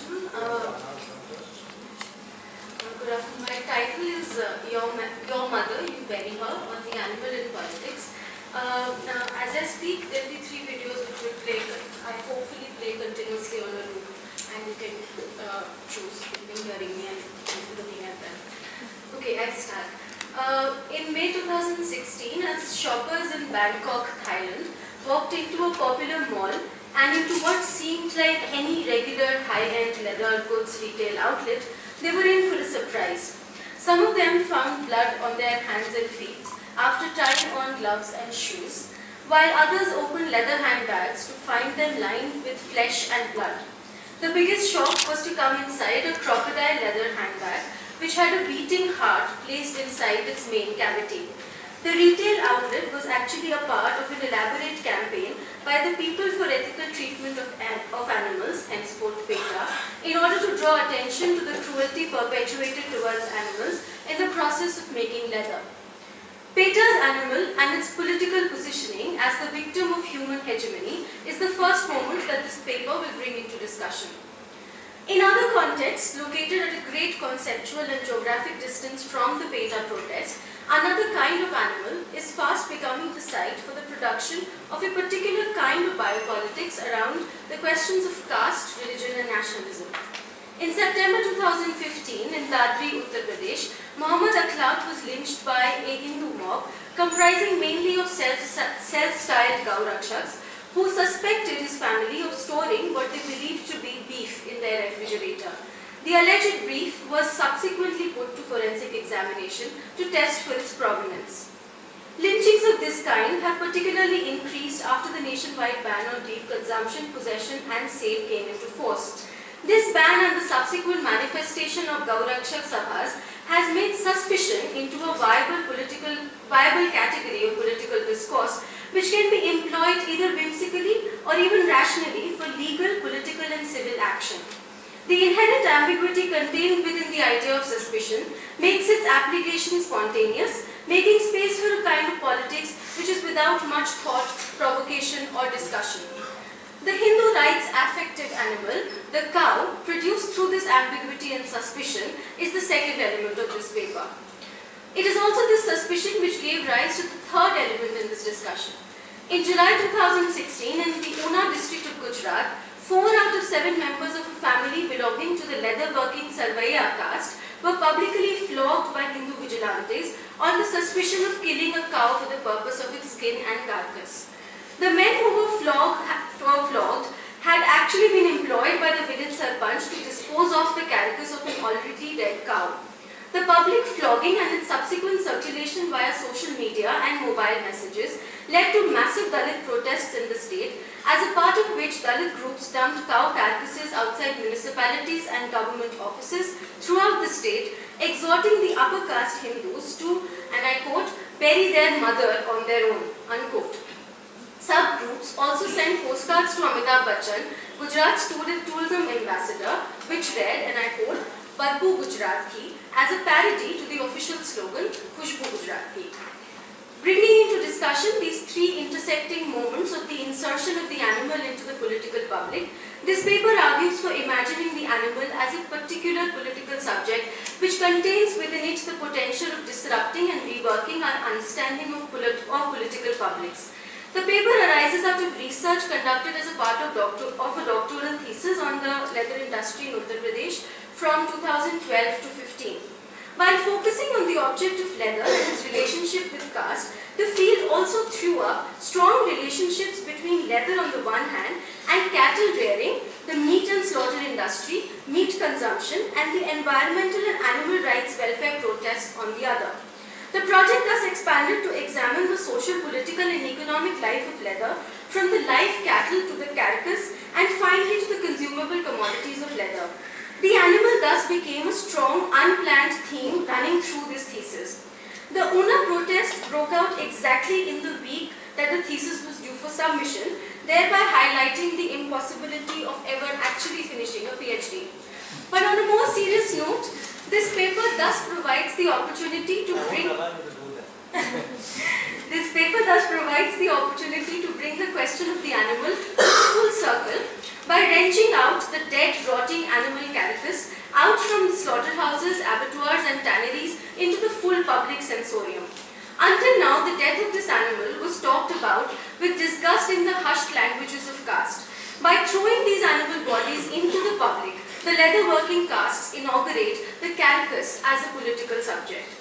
afternoon. Good afternoon. My title is Your Mother, You Bury Her, on the Animal in Politics. As I speak, there will be 3 videos which will play, I hopefully play continuously on a loop, and you can choose between hearing me and looking at them. Okay, I start. In May 2016, as shoppers in Bangkok, Thailand, walked into a popular mall and into what seemed like any regular high-end leather goods retail outlet, they were in for a surprise. Some of them found blood on their hands and feet after tying on gloves and shoes, while others opened leather handbags to find them lined with flesh and blood. The biggest shock was to come inside a crocodile leather handbag which had a beating heart placed inside its main cavity. The retail outlet was actually a part of an elaborate campaign by the People for Ethical Treatment of Animals, henceforth PETA, in order to draw attention to the cruelty perpetuated towards animals in the process of making leather. PETA's animal and its political positioning as the victim of human hegemony is the first moment that this paper will bring into discussion. In other contexts, located at a great conceptual and geographic distance from the PETA protest, another kind of animal is fast becoming the site for the production of a particular kind of biopolitics around the questions of caste, religion and nationalism. In September 2015, in Dadri, Uttar Pradesh, Muhammad Akhlaq was lynched by a Hindu mob comprising mainly of self-styled Gaurakshaks who suspected his family of storing what they believed to be beef in their refrigerator. The alleged beef was subsequently put to forensic examination to test for its provenance. Lynchings of this kind have particularly increased after the nationwide ban on beef consumption, possession and sale came into force. This ban and the subsequent manifestation of Gaurakshak Sabhas has made suspicion into a viable category of political discourse which can be employed either whimsically or even rationally for legal, political and civil action. The inherent ambiguity contained within the idea of suspicion makes its application spontaneous, making space for a kind of politics which is without much thought, provocation or discussion. The Hindu rights affected animal, the cow, produced through this ambiguity and suspicion, is the second element of this paper. It is also this suspicion which gave rise to the third element in this discussion. In July 2016, in the Una district of Gujarat, 4 out of 7 members of a family belonging to the leather-working Sarvaiya caste were publicly flogged by Hindu vigilantes on the suspicion of killing a cow for the purpose of its skin and carcass. The men who were flogged had actually been employed by the village sarpanch to dispose of the carcass of an already dead cow. The public flogging and its subsequent circulation via social media and mobile messages led to massive Dalit protests in the state, as a part of which Dalit groups dumped cow carcasses outside municipalities and government offices throughout the state, exhorting the upper caste Hindus to, and I quote, bury their mother on their own, unquote. Subgroups also sent postcards to Amitabh Bachchan, Gujarat's tourism ambassador, which read, and I quote, Badbu Gujarat Ki, as a parody to the official slogan, Khushbu Gujarat Ki. Bringing into discussion these 3 intersecting moments of the insertion of the animal into the political public, this paper argues for imagining the animal as a particular political subject which contains within it the potential of disrupting and reworking our understanding of political publics. The paper arises out of research conducted as a part of a doctoral thesis on the leather industry in Uttar Pradesh from 2012 to 15. While focusing on the object of leather and its relationship with caste, the field also threw up strong relationships between leather on the one hand and cattle rearing, the meat and slaughter industry, meat consumption and the environmental and animal rights welfare protests on the other. The project thus expanded to examine the social, political and economic life of leather from the live cattle to the carcass and finally to the consumable commodities of leather. The animal thus became a strong, unplanned theme running through this thesis. The Una protest broke out exactly in the week that the thesis was due for submission, thereby highlighting the impossibility of ever actually finishing a PhD. But on a more serious note, this paper thus provides the opportunity to bring This paper thus provides the opportunity to bring the question of the animal full circle by wrenching out the dead, rotting animal carcass out from the slaughterhouses, abattoirs and tanneries into the full public sensorium. Until now, the death of this animal was talked about with disgust in the hushed languages of caste. By throwing these animal bodies into the public, the leather-working castes inaugurate the carcass as a political subject.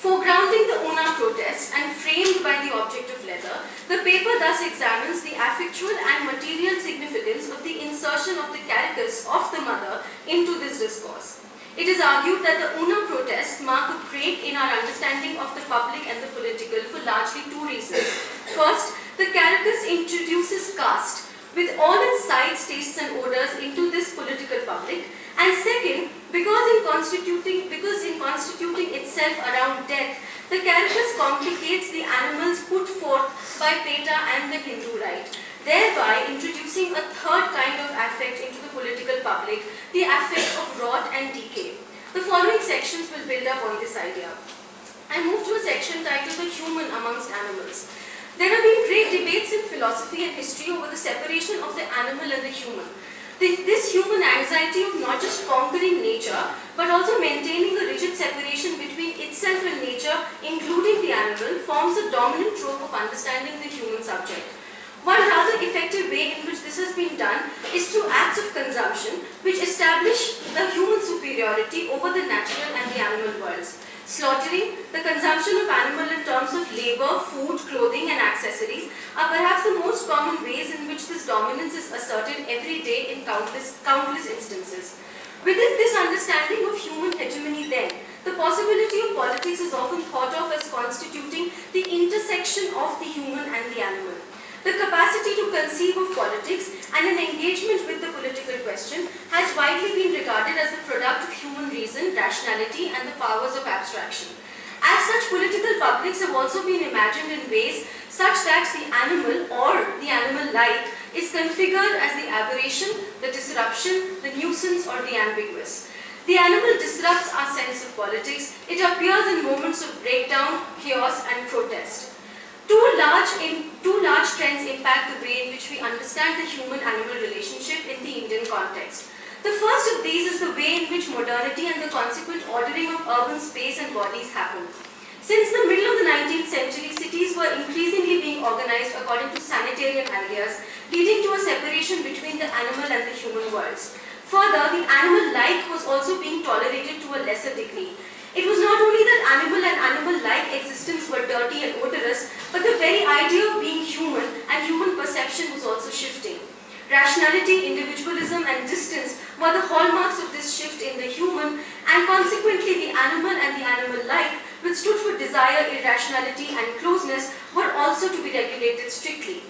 Foregrounding the Una protest and framed by the object of leather, the paper thus examines the affectual and material significance of the insertion of the carcass of the mother into this discourse. It is argued that the Una protests mark a break in our understanding of the public and the political for largely two reasons. First, the carcass introduces caste with all its sights, tastes and odors into this political public, and second, because in constituting itself around death, the carcass complicates the animals put forth by Peta and the Hindu rite, thereby introducing a third kind of affect into the political public, the affect of rot and decay. The following sections will build up on this idea. I move to a section titled The Human Amongst Animals. There have been great debates in philosophy and history over the separation of the animal and the human. This human anxiety of not just conquering nature, but also maintaining a rigid separation between itself and nature, including the animal, forms a dominant trope of understanding the human subject. One rather effective way in which this has been done is through acts of consumption, which establish the human superiority over the natural and the animal worlds. Slaughtering, the consumption of animal in terms of labor, food, clothing and accessories are perhaps the most common ways in which this dominance is asserted every day in countless instances. Within this understanding of human hegemony then, the possibility of politics is often thought of as constituting the intersection of the human and the animal. The capacity to conceive of politics and an engagement with the political question has widely been regarded as the product of human reason, rationality and the powers of abstraction. As such, political publics have also been imagined in ways such that the animal or the animal-like is configured as the aberration, the disruption, the nuisance or the ambiguous. The animal disrupts our sense of politics. It appears in moments of breakdown, chaos and protest. Two large trends impact the way in which we understand the human-animal relationship in the Indian context. The first of these is the way in which modernity and the consequent ordering of urban space and bodies happened. Since the middle of the 19th century, cities were increasingly being organized according to sanitarian ideas, leading to a separation between the animal and the human worlds. Further, the animal-like was also being tolerated to a lesser degree. It was not only that animal and animal-like existence were dirty and odorous, but the very idea of being human and human perception was also shifting. Rationality, individualism and distance were the hallmarks of this shift in the human, and consequently the animal and the animal-like, which stood for desire, irrationality and closeness, were also to be regulated strictly.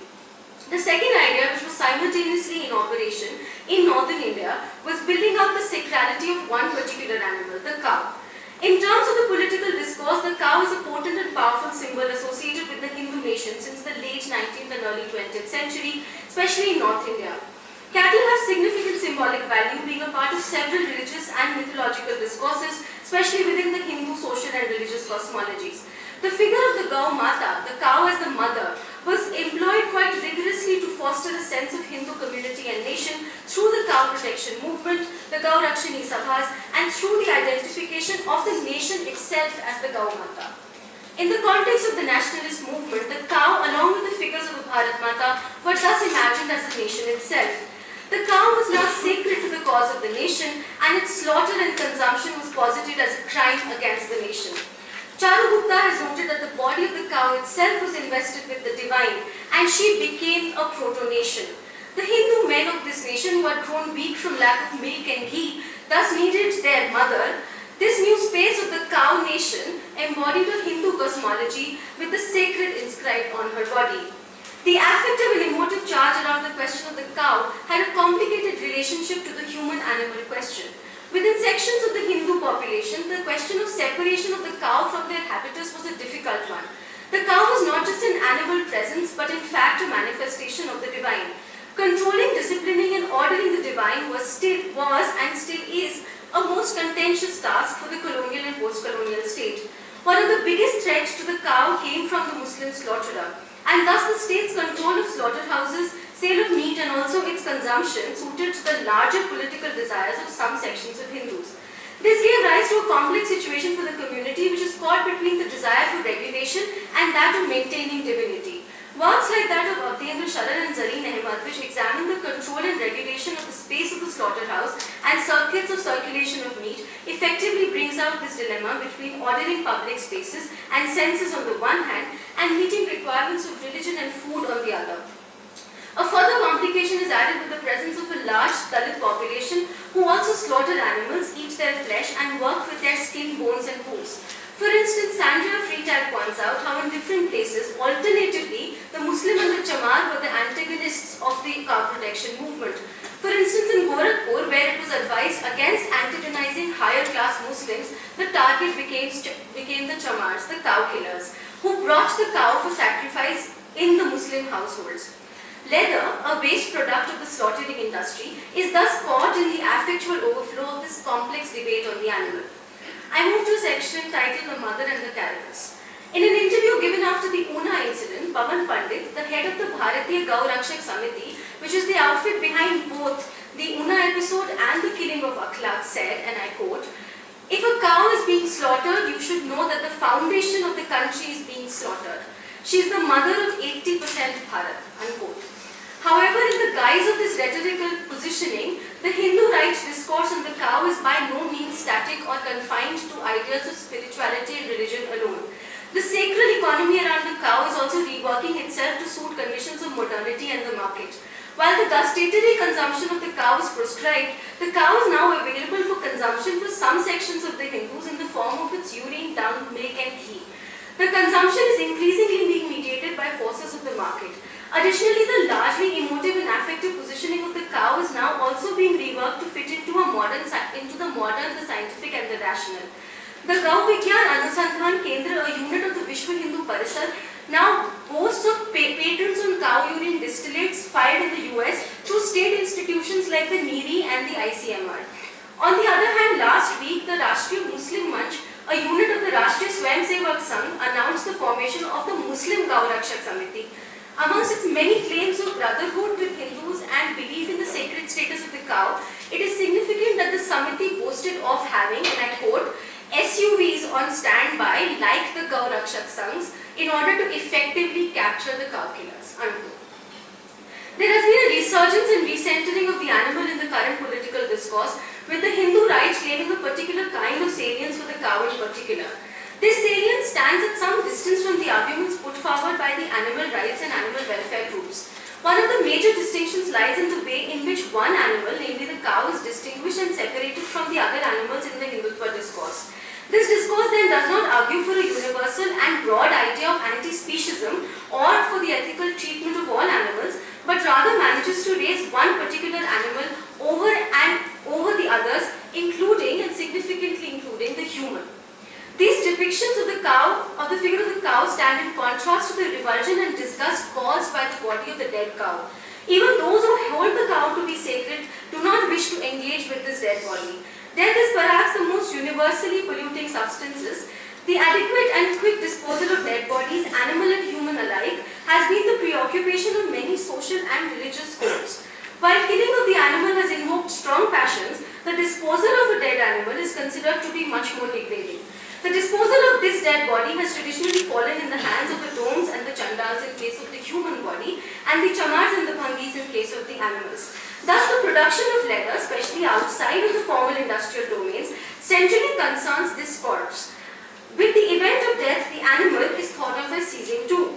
The second idea, which was simultaneously in operation in northern India, was building up the sacrality of one particular animal, the cow. In terms of the political discourse, the cow is a potent and powerful symbol associated with the Hindu nation since the late 19th and early 20th century, especially in North India. Cattle have significant symbolic value, being a part of several religious and mythological discourses, especially within the Hindu social and religious cosmologies. The figure of the Gau Mata, the cow as the mother, was employed quite rigorously to foster a sense of Hindu community and nation through the cow protection movement, the Gau Rakshani Sabhas, and through the identification of the nation itself as the Gau Mata. In the context of the nationalist movement, the cow, along with the figures of the Bharat Mata, were thus imagined as the nation itself. The cow was now sacred to the cause of the nation, and its slaughter and consumption was posited as a crime against the nation. Charugupta has noted that the body of the cow itself was invested with the divine, and she became a proto-nation. The Hindu men of this nation, who had grown weak from lack of milk and ghee, thus needed their mother. This new space of the cow nation embodied a Hindu cosmology with the sacred inscribed on her body. The affective and emotive charge around the question of the cow had a complicated relationship to the human-animal question. Within sections of the Hindu population, the question of separation of the cow from their habitus was a difficult one. The cow was not just an animal presence, but in fact a manifestation of the divine. Controlling, disciplining and ordering the divine was and still is a most contentious task for the colonial and post-colonial state. One of the biggest threats to the cow came from the Muslim slaughterer, and thus the state's control of slaughterhouses, sale of meat and also its consumption suited to the larger political desires of some sections of Hindus. This gave rise to a complex situation for the community which is caught between the desire for regulation and that of maintaining divinity. Works like that of Abdendra Sharan and Zareen Ahmad, which examine the control and regulation of the space of the slaughterhouse and circuits of circulation of meat, effectively brings out this dilemma between ordering public spaces and senses on the one hand and meeting requirements of religion and food on the other. A further complication is added with the presence of a large Dalit population who also slaughter animals, eat their flesh and work with their skin, bones and hooves. For instance, Sandhya Freetag points out how in different places, alternatively, the Muslim and the Chamar were the antagonists of the cow protection movement. For instance, in Gorakhpur, where it was advised against antagonizing higher class Muslims, the target became the Chamars, the cow killers, who brought the cow for sacrifice in the Muslim households. Leather, a waste product of the slaughtering industry, is thus caught in the affectual overflow of this complex debate on the animal. I move to a section titled The Mother and the Carapace. In an interview given after the Una incident, Pawan Pandit, the head of the Bharatiya Gau Rakshak Samiti, which is the outfit behind both the Una episode and the killing of Akhlaq, said, and I quote, "If a cow is being slaughtered, you should know that the foundation of the country is being slaughtered. She is the mother of 80% Bharat," unquote. However, in the guise of this rhetorical positioning, the Hindu rights discourse on the cow is by no means static or confined to ideas of spirituality and religion alone. The sacred economy around the cow is also reworking itself to suit conditions of modernity and the market. While the gustatory consumption of the cow is proscribed, the cow is now available for consumption for some sections of the Hindus in the form of its urine, dung, milk and ghee. The consumption is increasingly being mediated by forces of the market. Additionally, the largely emotive and affective positioning of the cow is now also being reworked to fit into the modern, the scientific and the rational. The Gau Vigyan Anusandhan Kendra, a unit of the Vishwa Hindu Parisad, now boasts of patents on cow urine distillates filed in the US through state institutions like the NEERI and the ICMR. On the other hand, last week, the Rashtriya Muslim Manch, a unit of the Rashtriya Swayamsevak Sangh, announced the formation of the Muslim Gau Rakshak Samiti. Amongst its many claims of brotherhood with Hindus and belief in the sacred status of the cow, it is significant that the Samiti boasted of having, and I quote, SUVs on standby like the Gau Rakshak Sanghs in order to effectively capture the cow killers, unquote. There has been a resurgence and recentering of the animal in the current political discourse, with the Hindu rights claiming a particular kind of salience for the cow in particular. This salience stands at some distance from the arguments put forward by the animal rights and animal welfare groups. One of the major distinctions lies in the way in which one animal, namely the cow, is distinguished and separated from the other animals in the Hindutva discourse. This discourse then does not argue for a universal and broad idea of anti-speciesism or for the ethical treatment of all animals, but rather manages to raise one particular animal over the others, including and significantly including the human. These depictions of the cow, of the figure of the cow, stand in contrast to the revulsion and disgust caused by the body of the dead cow. Even those who hold the cow to be sacred do not wish to engage with this dead body. Death is perhaps the most universally polluting substances. The adequate and quick disposal of dead bodies, animal and human alike, has been the preoccupation of many social and religious codes. While killing of the animal has invoked strong passions, the disposal of a dead animal is considered to be much more degrading. The disposal of this dead body has traditionally fallen in the hands of the Doms and the Chandals in case of the human body, and the Chamars and the Bhangis in case of the animals. Thus, the production of leather, especially outside of the formal industrial domains, centrally concerns this corpse. With the event of death, the animal is thought of as ceasing too.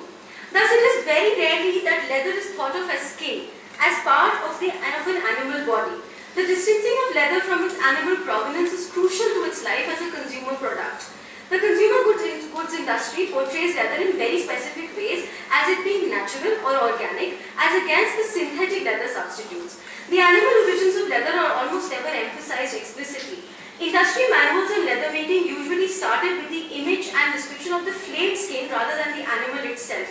Thus, it is very rarely that leather is thought of as skin, as part of an animal body. The distancing of leather from its animal provenance is crucial to its life as a consumer product. The consumer goods industry portrays leather in very specific ways as it being natural or organic as against the synthetic leather substitutes. The animal origins of leather are almost never emphasized explicitly. Industry manuals on leather making usually started with the image and description of the flayed skin rather than the animal itself.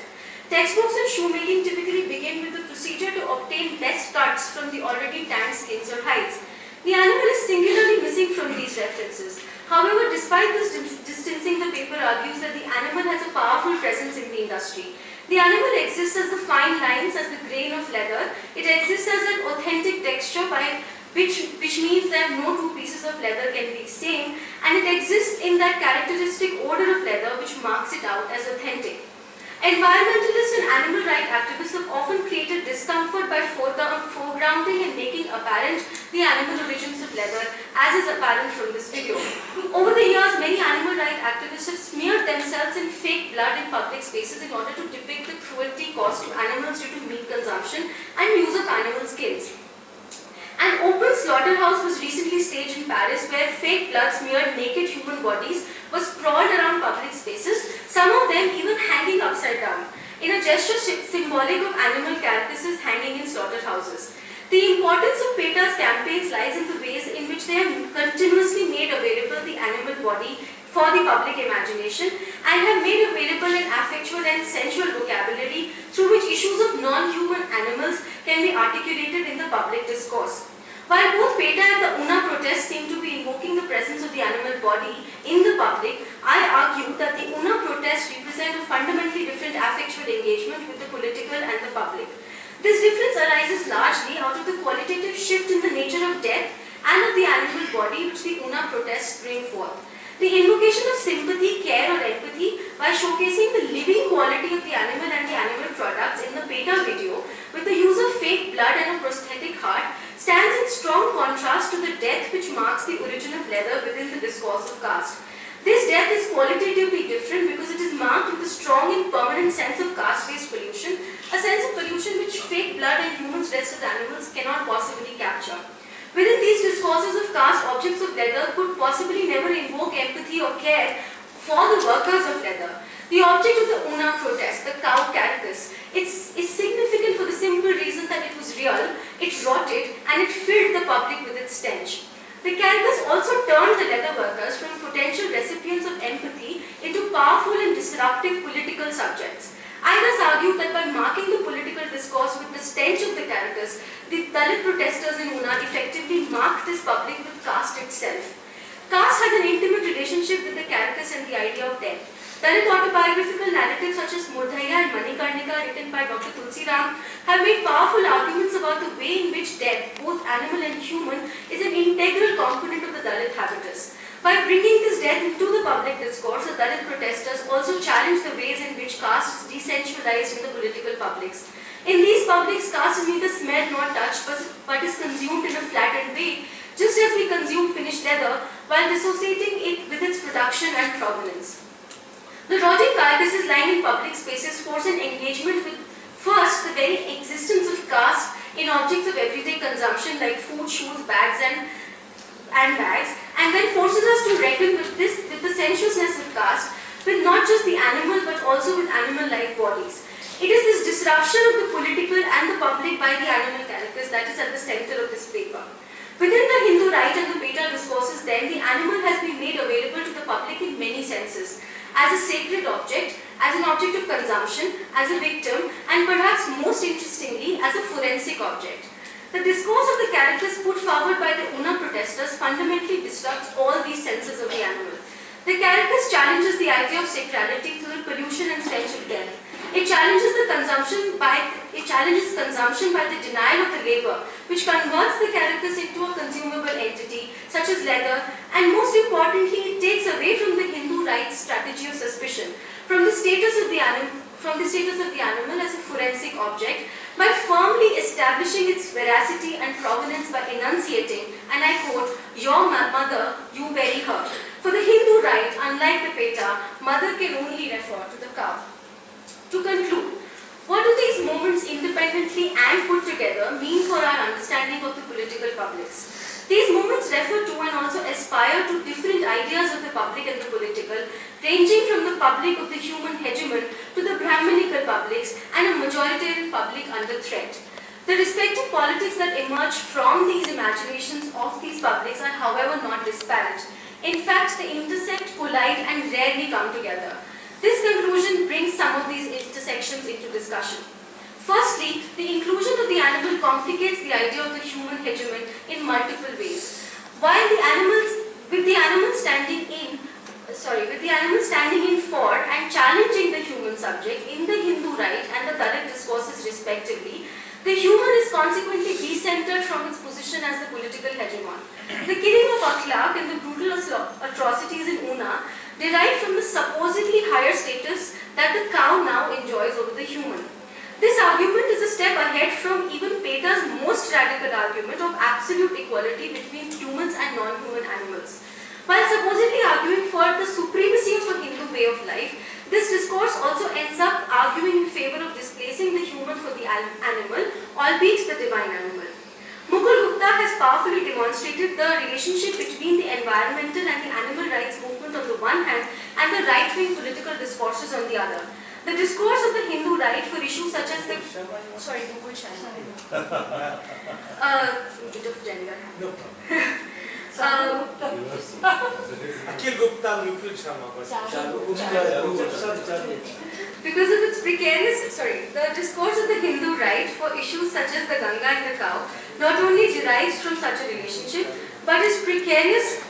Textbooks on shoemaking typically begin with the procedure to obtain best cuts from the already tanned skins or hides. The animal is singularly missing from these references. However, despite this distancing, the paper argues that the animal has a powerful presence in the industry. The animal exists as the fine lines, as the grain of leather. It exists as an authentic texture, which means that no two pieces of leather can be the same, and it exists in that characteristic odor of leather which marks it out as authentic. Environmentalists and animal rights activists have often created discomfort by foregrounding and making apparent the animal origins of leather, as is apparent from this video. Over the years, many animal rights activists have smeared themselves in fake blood in public spaces in order to depict the cruelty caused to animals due to meat consumption and use of animal skins. An open slaughterhouse was recently staged in Paris where fake blood smeared naked human bodies was sprawled around public spaces, some of them even hanging upside down, in a gesture symbolic of animal carcasses hanging in slaughterhouses. The importance of PETA's campaigns lies in the ways in which they have continuously made available the animal body for the public imagination and have made available an affectual and sensual vocabulary through which issues of non-human animals can be articulated in the public discourse. While both PETA and the UNA protests seem to be invoking the presence of the animal body in the public, I argue that the UNA protests represent a fundamentally different affectual engagement with the political and the public. This difference arises largely out of the qualitative shift in the nature of death and of the animal body which the UNA protests bring forth. The invocation of sympathy, care or empathy by showcasing the living quality of the animal and the animal products in the PETA video with the use of fake blood and a prosthetic heart stands in strong contrast to the death which marks the origin of leather within the discourse of caste. This death is qualitatively different because it is marked with a strong and permanent sense of caste-based pollution, a sense of pollution which fake blood and humans dressed as animals cannot possibly capture. Within these discourses of caste, objects of leather could possibly never invoke empathy or care for the workers of leather. The object of the UNA protest, the cow carcass, is significant for the simple reason that it was real, it rotted, and it filled the public with its stench. The carcass also turned the leather workers from potential recipients of empathy into powerful and disruptive political subjects. I thus argue that by marking the political discourse with the stench of the carcass, the Dalit protesters in UNA effectively marked this public with caste itself. Caste has an intimate relationship with the carcass and the idea of death. Dalit autobiographical narratives such as Murdhaiya and Manikarnika, written by Dr. Tulsi Ram, have made powerful arguments about the way in which death, both animal and human, is an integral component of the Dalit habitus. By bringing this death into the public discourse, the Dalit protesters also challenge the ways in which caste is decentralized in the political publics. In these publics, caste is neither smelled nor touched, but is consumed in a flattened way, just as we consume finished leather, while dissociating it with its production and provenance. The rotting carcasses lying in public spaces force an engagement with, first, the very existence of caste in objects of everyday consumption like food, shoes, bags, and bags, and then forces us to reckon with the sensuousness of caste, with not just the animal but also with animal-like bodies. It is this disruption of the political and the public by the animal carcass that is at the center of this paper. Within the Hindu right and the PETA discourses then, the animal has been made available to the public in many senses. As a sacred object, as an object of consumption, as a victim, and perhaps most interestingly, as a forensic object. The discourse of the carcass put forward by the UNA protesters fundamentally disrupts all these senses of the animal. The carcass challenges the idea of sacrality through the pollution and stench of death. It challenges consumption by the denial of the labor, which converts the carcass into a consumable entity, such as leather, and most importantly, it takes away from the Hindu rights strategy of suspicion, from the status of the animal as a forensic object, by firmly establishing its veracity and provenance by enunciating, and I quote, "Your mother, you bury her." For the Hindu right, unlike the PETA, mother can only refer to the cow. To conclude, what do these movements independently and put together mean for our understanding of the political publics? These movements refer to and also aspire to different ideas of the public and the political, ranging from the public of the human hegemon to the Brahminical publics and a majoritarian public under threat. The respective politics that emerge from these imaginations of these publics are, however, not disparate. In fact, they intersect, collide, and rarely come together. This conclusion brings some of these intersections into discussion. Firstly, the inclusion of the animal complicates the idea of the human hegemon in multiple ways. While the animals with the animal standing in for and challenging the human subject in the Hindu right and the Dalit discourses respectively, the human is consequently decentered from its position as the political hegemon. The killing of Akhlaq and the brutal atrocities in Una derive from the supposedly higher status that the cow now enjoys over the human. This argument is a step ahead from even Peta's most radical argument of absolute equality between humans and non-human animals. While supposedly arguing for the supremacy of a Hindu way of life, this discourse also ends up arguing in favor of displacing the human for the animal, albeit the divine animal. Mukul Gupta has powerfully demonstrated the relationship between the environmental and the animal rights movement on the one hand and the right-wing political discourses on the other. The discourse of the Hindu right for issues such as the... Sorry, Mukul Sharma. Bit of gender. No problem. Akhil Gupta, Mukul Sharma. Because of its the discourse of the Hindu right for issues such as the Ganga and the cow not only derives from such a relationship, but its precarious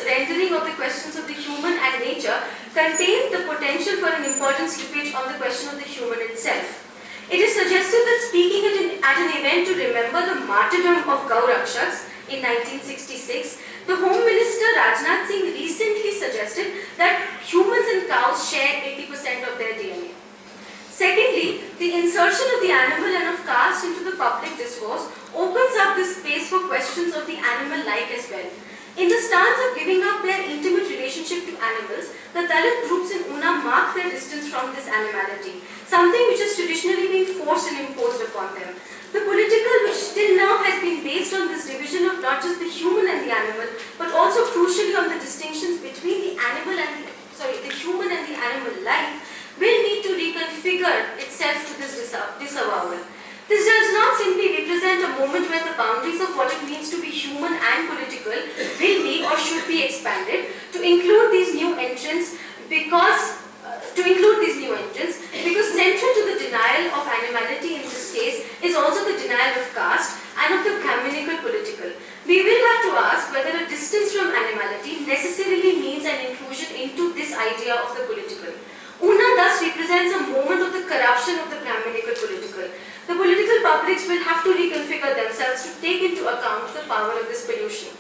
rendering of the questions of the human and nature contains the potential for an important slippage on the question of the human itself. It is suggested that speaking at an event to remember the martyrdom of Gau Rakshaks in 1966, the Home Minister Rajnath Singh recently suggested that humans and cows share 80% of their DNA. Secondly, the insertion of the animal and of caste into the public discourse opens up the space for questions of the animal like as well. In the stance of giving up their intimate relationship to animals, the Dalit groups in Una mark their distance from this animality, something which has traditionally been forced and imposed upon them. The political, which till now has been based on this division of not just the human and the animal, but also crucially on the distinctions between the human and the animal life, will need to reconfigure itself to this disavowal. This does not simply represent a moment where the boundaries of what it means to be human and political will be or should be expanded to include these new entrants because central to the denial of animality in this case is also the denial of caste and of the Brahminical political. We will have to ask whether a distance from animality necessarily means an inclusion into this idea of the political. Una thus represents a moment of the corruption of the Brahminical political. The political publics will have to reconfigure themselves to take into account the power of this pollution.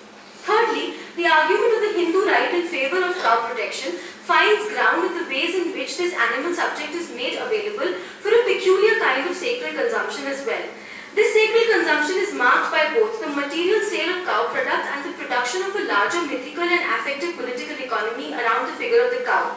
Thirdly, the argument of the Hindu right in favor of cow protection finds ground in the ways in which this animal subject is made available for a peculiar kind of sacred consumption as well. This sacred consumption is marked by both the material sale of cow products and the production of a larger mythical and affective political economy around the figure of the cow.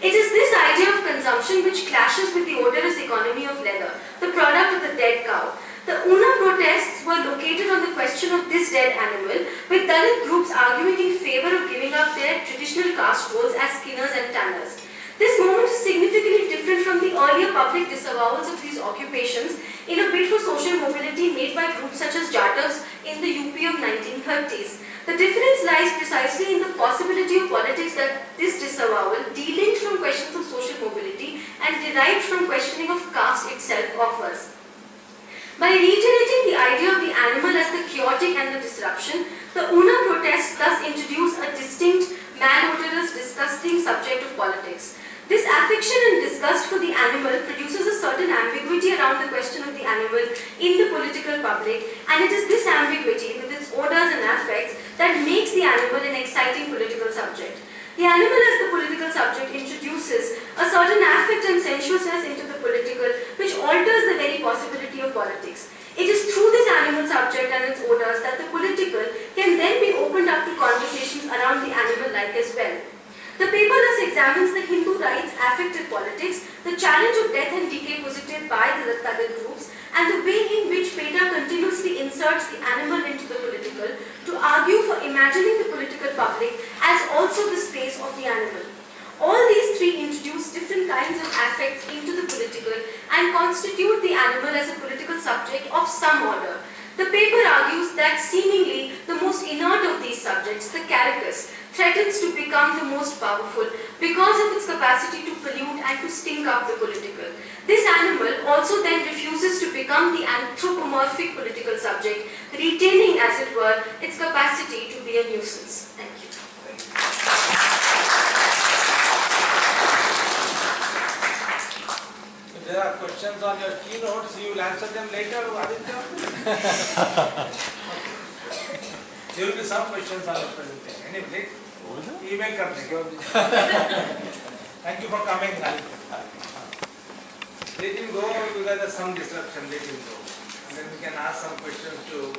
It is this idea of consumption which clashes with the odorous economy of leather, the product of the dead cow. The Una protests were located on the question of this dead animal, with Dalit groups arguing in favor of giving up their traditional caste roles as skinners and tanners. This moment is significantly different from the earlier public disavowals of these occupations in a bid for social mobility made by groups such as Jatavs in the UP of 1930s. The difference lies precisely in the possibility of politics that this disavowal, delinked from questions of social mobility and derived from questioning of caste itself, offers. By reiterating the idea of the animal as the chaotic and the disruption, the Una protests thus introduce a distinct, malodorous, disgusting subject of politics. This affection and disgust for the animal produces a certain ambiguity around the question of the animal in the political public, and it is this ambiguity with its odors and affects that makes the animal an exciting political subject. The animal as the political subject introduces a certain affect and sensuousness into the political, which alters the very possibility of politics. It is through this animal subject and its odors that the political can then be opened up to conversations around the animal like as well. The paper thus examines the Hindu rights affected politics, the challenge of death and decay posited by the Dalit groups, and the way in which Peta continuously inserts the animal into the political to argue for imagining the political public as also the space of the animal. All these three introduce different kinds of affects into the political and constitute the animal as a political subject of some order. The paper argues that seemingly the most inert of these subjects, the caracus, threatens to become the most powerful because of its capacity to pollute and to stink up the political. This animal also then refuses to become the anthropomorphic political subject, retaining, as it were, its capacity to be be a nuisance. Thank you. If there are questions on your keynotes, you will answer them later, Aditya? There will be some questions on your presentation. Anyway, email karne. Thank you for coming, Aditya. Let him go because there's some disruption. Let him go. And then we can ask some questions to